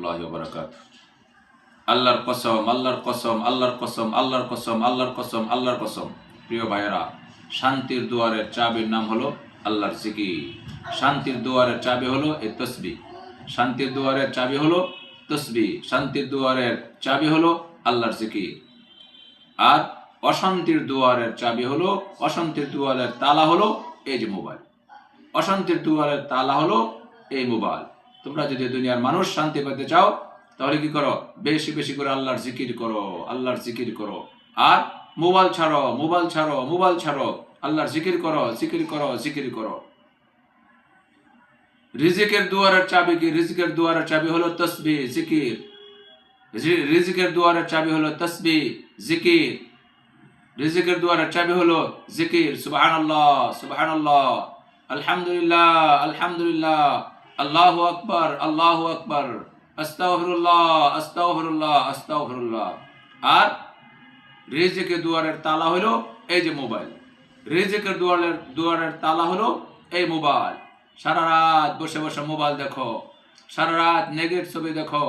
রহমতুল্লাহি ওয়া বারাকাতুহু। আল্লাহর কসম, আল্লাহর কসম, আল্লাহর কসম, আল্লাহর কসম, আল্লাহর কসম, আল্লাহর কসম। প্রিয় ভাইয়েরা, শান্তির দুয়ারের চাবির নাম হলো আল্লাহর জিকির। শান্তির দুয়ারের চাবি হলো এই তসবিহ। শান্তির দুয়ারের চাবি হলো তসবিহ। শান্তির দুয়ারের চাবি হলো আল্লাহর জিকির। আর অশান্তির দুয়ারের চাবি হলো, অশান্তির দুয়ারের তালা হলো এই যে মোবাইল। অশান্তির দুয়ারের তালা হলো এই মোবাইল। তোমরা যদি দুনিয়ার মানুষ শান্তি পেতে চাও তাহলে কি করো? বেশি বেশি করে আল্লাহর জিকির করো, আল্লাহর জিকির করো। আর মোবাইল ছাড়ো, মোবাইল ছাড়ো, মোবাইল ছাড়ো। আল্লাহর জিকির করো, জিকির করো, জিকির করো। রিজিকের দুয়ারের চাবি কি? রিজিকের দুয়ারের চাবি হলো তসবিহ, জিকির। রিজিকের দুয়ারের চাবি হলো তসবিহ, জিকির। রিজিকের দুয়ারের চাবি হলো জিকির। সুবহানাল্লাহ, সুবহানাল্লাহ, আলহামদুলিল্লাহ, আলহামদুলিল্লাহ, আল্লাহু আকবার, আল্লাহু আকবার, আস্তাগফিরুল্লাহ, আস্তাগফিরুল্লাহ, আস্তাগফিরুল্লাহ। আর রিজিকের দুয়ারের তালা হলো এই যে মোবাইল। রিজিকের দুয়ারের তালা হলো এই মোবাইল। সারা রাত বসে বসে মোবাইল দেখো, সারা রাত নেগেট ছবি দেখো,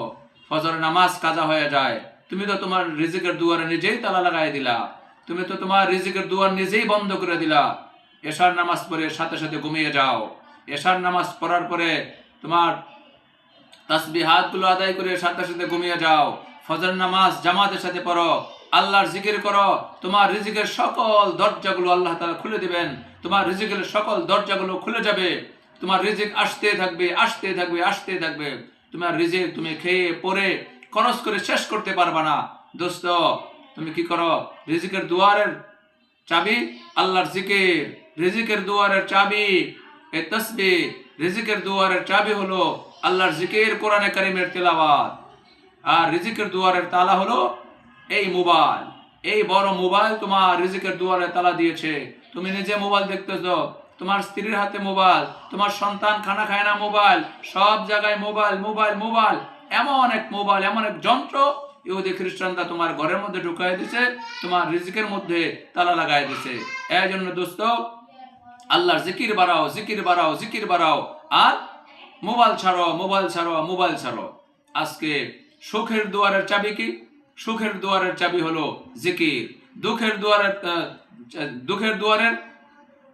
ফজর নামাজ কাজা হয়ে যায়। তুমি তো তোমার রিজিকের দুয়ারে নিজেই তালা লাগাই দিলা। তুমি তো তোমার রিজিকের দুয়ার নিজেই বন্ধ করে দিলা। এশার নামাজ পড়ে সাথে সাথে ঘুমিয়ে যাও। এশার নামাজ পড়ার পরে তোমার তাসবিহাতগুলো আদায় করে সাথে সাথে ঘুমিয়ে যাও। ফজর নামাজ জামাতের সাথে পড়ো, আল্লাহর জিকির করো। তোমার রিজিকের সকল দরজাগুলো আল্লাহ তাআলা খুলে দিবেন। তোমার রিজিকের সকল দরজাগুলো খুলে যাবে। তোমার রিজিক আসতে থাকবে, আসতে থাকবে, আসতে থাকবে। তোমার রিজিক তুমি খেয়ে পরে খরচ করে শেষ করতে পারবা না। দোস্ত, তুমি কি করো? রিজিকের দুয়ারের চাবি আল্লাহর জিকির। রিজিকের দুয়ারের চাবি এই তাসবিহ। রিজিকের দুয়ারের চাবি হলো আল্লাহর জিকির, কোরআনে কারীমের তেলাওয়াত। আর রিজিকের দুয়ারের তালা হলো এই মোবাইল। এই বড় মোবাইল তোমার রিজিকের দুয়ারে তালা দিয়েছে। তুমি নিজে মোবাইল দেখতেছো, তোমার স্ত্রীর হাতে মোবাইল, তোমার সন্তান খানা খায় না মোবাইল, সব জায়গায় মোবাইল, মোবাইল, মোবাইল। এমন এক মোবাইল, এমন এক যন্ত্র ইহুদি খ্রিস্টানরা তোমার ঘরের মধ্যে ঢুকাই দিছে, তোমার রিজিকের মধ্যে তালা লাগাই দিছে। এই জন্য দোস্ত, আল্লাহর জিকির বাড়াও, জিকির বাড়াও, জিকির বাড়াও। আর মোবাইল ছাড়ো, মোবাইল ছাড়ো, মোবাইল ছাড়ো। আজকে সুখের দুয়ারের চাবি কি? সুখের দুয়ারের চাবি হলো জিকির। দুঃখের দুয়ারের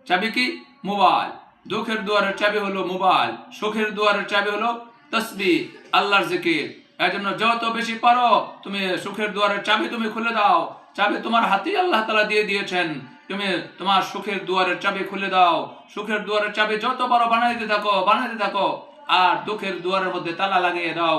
চাবি কি? মোবাইল। দুঃখের দুয়ারের চাবি হলো মোবাইল। সুখের দুয়ারের চাবি হলো তাসবিহ, আল্লাহর জিকির। এই জন্য যত বেশি পারো তুমি সুখের দুয়ারের চাবি তুমি খুলে দাও। চাবি তোমার হাতেই আল্লাহ তাআলা দিয়ে দিয়েছেন। তুমি তোমার সুখের দুয়ারের চাবি খুলে দাও। সুখের দুয়ারের চাবি যত পারো বানাইতে থাকো, বানাইতে থাকো। আর দুঃখের দুয়ারের মধ্যে তালা লাগিয়ে দাও।